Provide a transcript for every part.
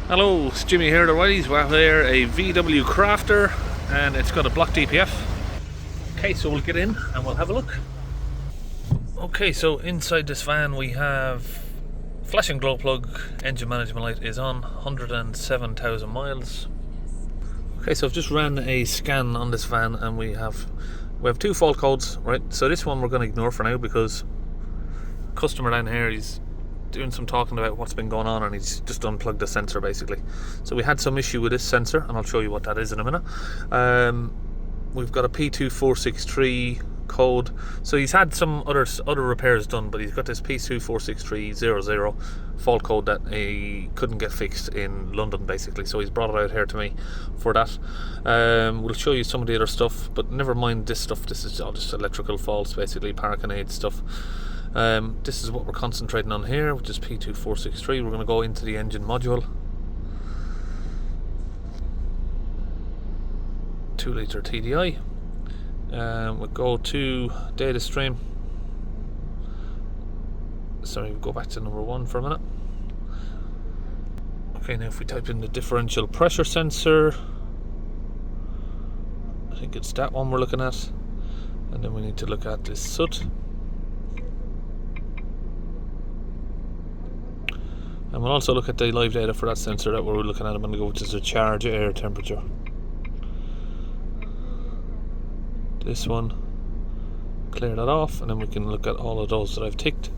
Hello, it's Jimmy here, the Whiteys. We have here a VW Crafter and it's got a block DPF. Okay, so we'll get in and we'll have a look. Okay, so inside this van we have flashing glow plug, engine management light is on, 107,000 miles. Okay, so I've just ran a scan on this van and we have two fault codes, right? So this one we're going to ignore for now because customer down here, he's doing some talking about what's been going on and he's just unplugged the sensor basically. So we had some issue with this sensor and I'll show you what that is in a minute. We've got a P2463 code. So he's had some other repairs done, but he's got this P2463-00 fault code that he couldn't get fixed in London basically. So he's brought it out here to me for that. We'll show you some of the other stuff, but never mind this stuff. This is all just electrical faults basically, parking aid stuff. This is what we're concentrating on here, which is P2463. We're going to go into the engine module. 2 litre TDI. We'll go to data stream. Sorry, we'll go back to number 1 for a minute. Okay, now if we type in the differential pressure sensor, I think it's that one we're looking at. And then we need to look at this soot. And we'll also look at the live data for that sensor that we're looking at a minute ago, which is a charge air temperature. This one, clear that off, and then we can look at all of those that I've ticked.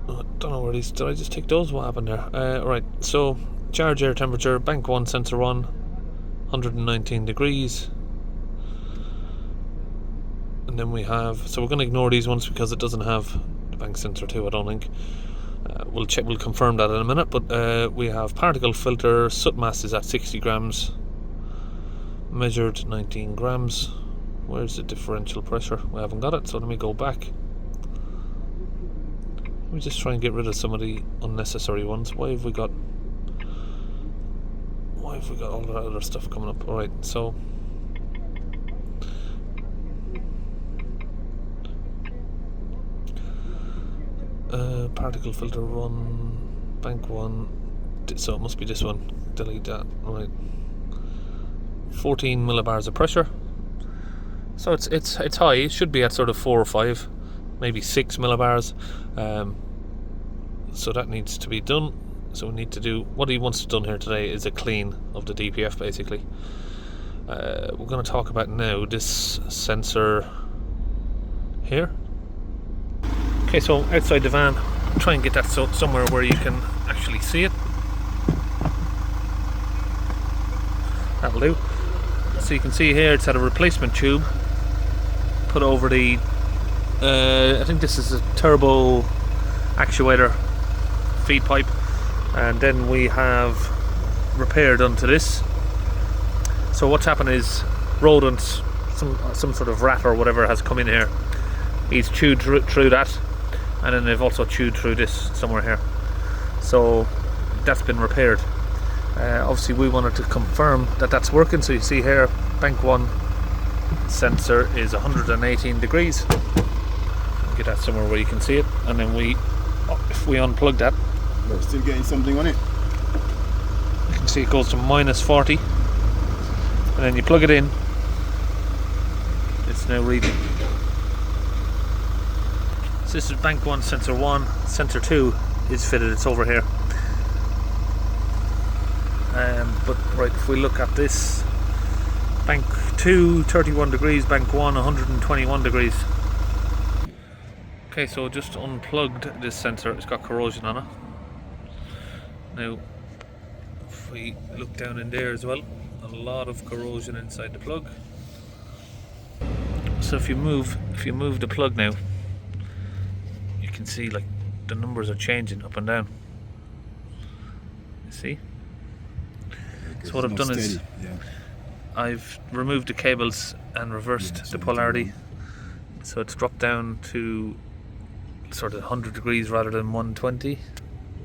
I don't know where these, did I just tick those? What happened there? Right, so charge air temperature, bank 1, sensor 1, 119 degrees. And then we have, so we're going to ignore these ones because it doesn't have the bank sensor 2, I don't think. We'll confirm that in a minute, but we have particle filter, soot mass is at 60 grams, measured 19 grams. Where's the differential pressure? We haven't got it, so let me go back. Let me just try and get rid of some of the unnecessary ones. Why have we got all that other stuff coming up? Alright, so particle filter 1, bank 1, so it must be this one. Delete that. Right, 14 millibars of pressure. So it's high. It should be at sort of 4 or 5, maybe 6 millibars. So that needs to be done. So we need to do what he wants done here today is a clean of the DPF basically. We're going to talk about now this sensor here. Okay, so outside the van, try and get that somewhere where you can actually see it. That'll do. So you can see here it's had a replacement tube put over the I think this is a turbo actuator feed pipe, and then we have repaired onto this. So what's happened is rodents, some sort of rat or whatever has come in here. He's chewed through that, and then they've also chewed through this somewhere here. So that's been repaired. Obviously we wanted to confirm that that's working, so you see here bank 1 sensor is 118 degrees. Get that somewhere where you can see it, and then if we unplug that, we're still getting something on it. You can see it goes to -40, and then you plug it in, it's now reading. So this is bank 1 sensor 1, sensor 2 is fitted, it's over here. But right, if we look at this, bank 2 31 degrees, bank 1 121 degrees. Okay, so just unplugged this sensor, it's got corrosion on it. Now if we look down in there as well, a lot of corrosion inside the plug. So if you move the plug now, you can see like the numbers are changing up and down. You see? So what I've done is I've removed the cables and reversed the polarity, so it's dropped down to sort of 100 degrees rather than 120.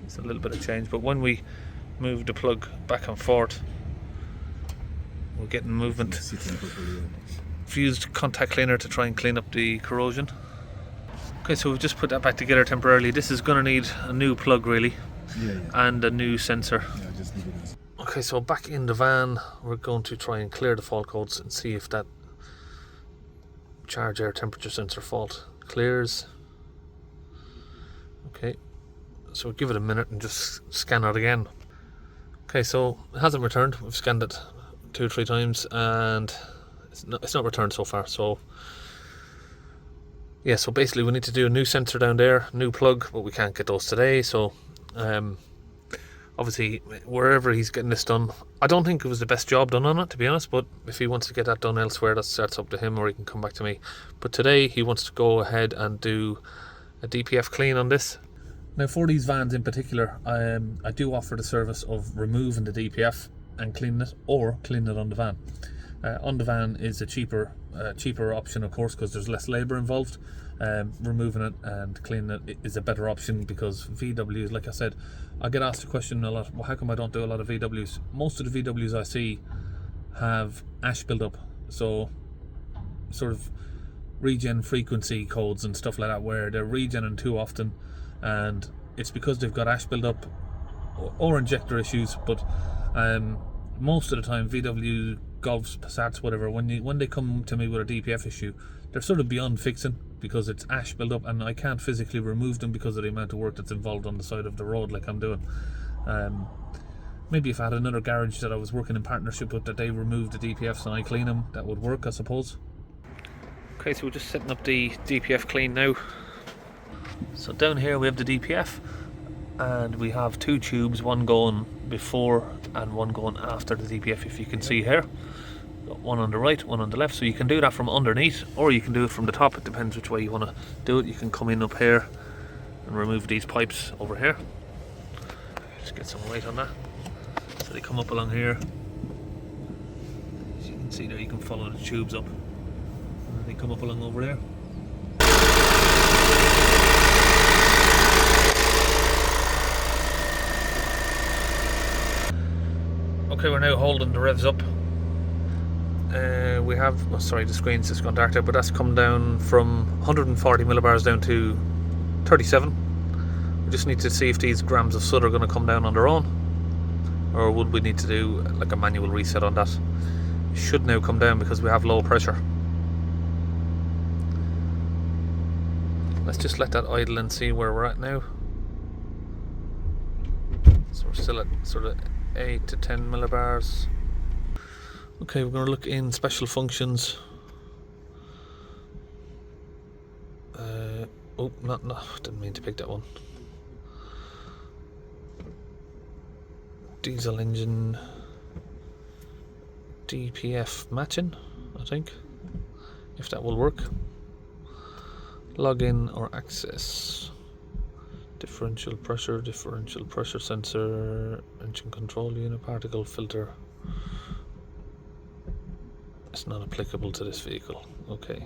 It's a little bit of change, but when we move the plug back and forth, we're getting movement. I've used contact cleaner to try and clean up the corrosion. Okay, so we've just put that back together temporarily. This is going to need a new plug really, and a new sensor. Yeah, just leave it as. Okay, so back in the van, we're going to try and clear the fault codes and see if that charge air temperature sensor fault clears. Okay, so we'll give it a minute and just scan it again. Okay, so it hasn't returned. We've scanned it 2 or 3 times and it's not returned so far. So yeah, so basically we need to do a new sensor down there, new plug, but we can't get those today. So obviously wherever he's getting this done, I don't think it was the best job done on it, to be honest, but if he wants to get that done elsewhere, that's up to him, or he can come back to me. But today he wants to go ahead and do a DPF clean on this. Now for these vans in particular, I do offer the service of removing the DPF and cleaning it, or cleaning it on the van. On the van is a cheaper option, of course, because there's less labour involved. Removing it and cleaning it is a better option, because VWs, like I said, I get asked the question a lot, well, how come I don't do a lot of VWs? Most of the VWs I see have ash build-up, so sort of regen frequency codes and stuff like that, where they're regenerating too often, and it's because they've got ash build-up or injector issues. But most of the time VW Golfs, Passats, whatever, when they come to me with a DPF issue, they're sort of beyond fixing, because it's ash build-up and I can't physically remove them because of the amount of work that's involved on the side of the road like I'm doing. Maybe if I had another garage that I was working in partnership with, that they removed the DPFs and I clean them, that would work, I suppose. Okay, so we're just setting up the DPF clean now. So down here we have the DPF, and we have 2 tubes, one going before and one going after the DPF, if you can see here. Got one on the right, one on the left, so you can do that from underneath or you can do it from the top. It depends which way you want to do it. You can come in up here and remove these pipes over here. Just get some light on that. So they come up along here. As you can see there, you can follow the tubes up and they come up along over there. Okay, we're now holding the revs up. We have, oh sorry, the screen's just gone dark there, but that's come down from 140 millibars down to 37. We just need to see if these grams of soot are going to come down on their own, or would we need to do like a manual reset on that. It should now come down because we have low pressure. Let's just let that idle and see where we're at now. So we're still at sort of 8 to 10 millibars. Okay, we're going to look in special functions. Oh, no, didn't mean to pick that one. Diesel engine DPF matching, I think, if that will work. Login or access. Differential pressure sensor, engine control unit, particle filter. It's not applicable to this vehicle. Okay.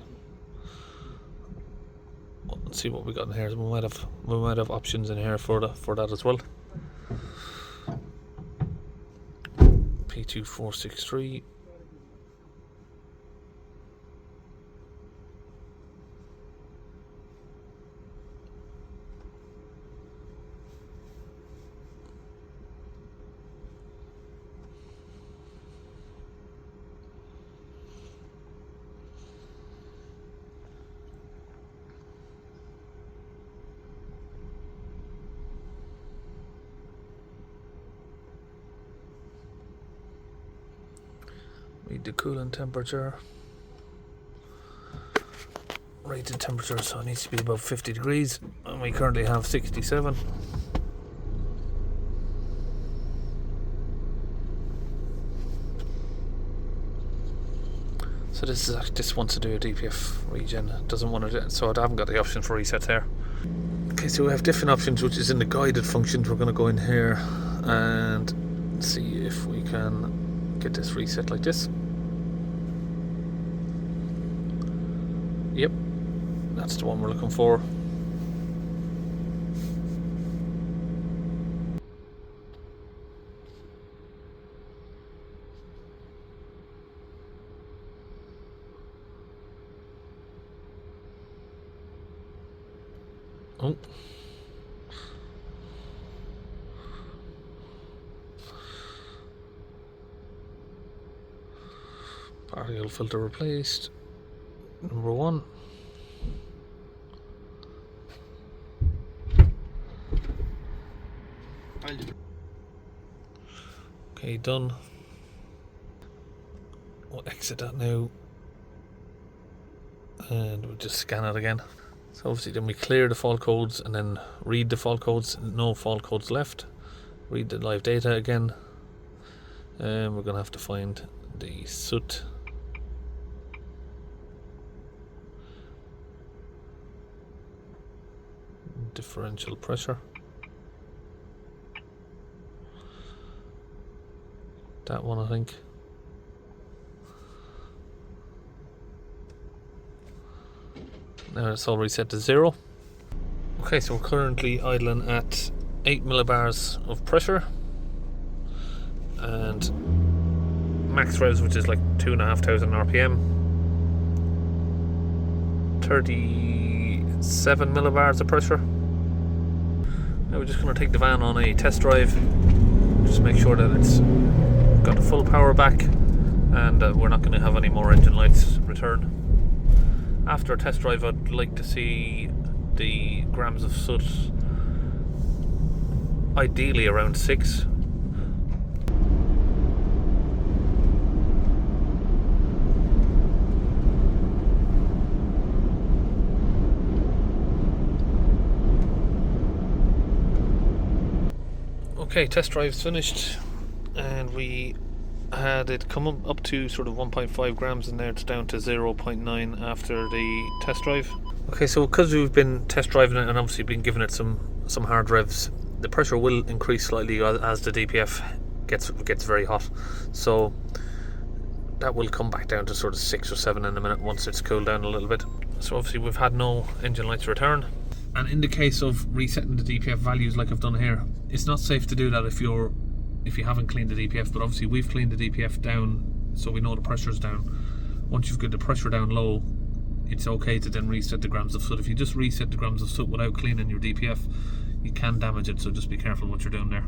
Well, let's see what we got in here. We might have options in here for that as well. P2463. Read the coolant temperature. Rated temperature, so it needs to be above 50 degrees, and we currently have 67. So this wants to do a DPF regen. It doesn't want to do it, so I haven't got the option for resets here. Okay, so we have different options, which is in the guided functions. We're going to go in here and see if we can get this reset like this. Yep, that's the one we're looking for. Oh. Particle filter replaced. Number 1. Okay, done. We'll exit that now. And we'll just scan it again. So obviously then we clear the fault codes and then read the fault codes. No fault codes left. Read the live data again. And we're going to have to find the soot. Differential pressure. That one, I think. Now it's all reset to 0. Okay, so we're currently idling at 8 millibars of pressure and max revs, which is like 2,500 RPM. 37 millibars of pressure. Now we're just going to take the van on a test drive, just make sure that it's got the full power back, and we're not going to have any more engine lights return. After a test drive, I'd like to see the grams of soot ideally around 6. Okay, test drive's finished, and we had it come up to sort of 1.5 grams, and now it's down to 0.9 after the test drive. Okay, so because we've been test driving it and obviously been giving it some hard revs, the pressure will increase slightly as the DPF gets very hot. So that will come back down to sort of 6 or 7 in a minute once it's cooled down a little bit. So obviously we've had no engine lights return. And in the case of resetting the DPF values like I've done here, it's not safe to do that if you haven't cleaned the DPF, but obviously we've cleaned the DPF down so we know the pressure's down. Once you've got the pressure down low, it's okay to then reset the grams of soot. If you just reset the grams of soot without cleaning your DPF, you can damage it, so just be careful what you're doing there.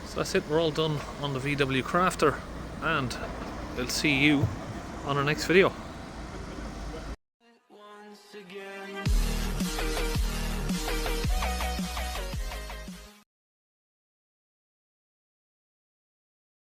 So that's it, we're all done on the VW Crafter, and I'll see you on our next video.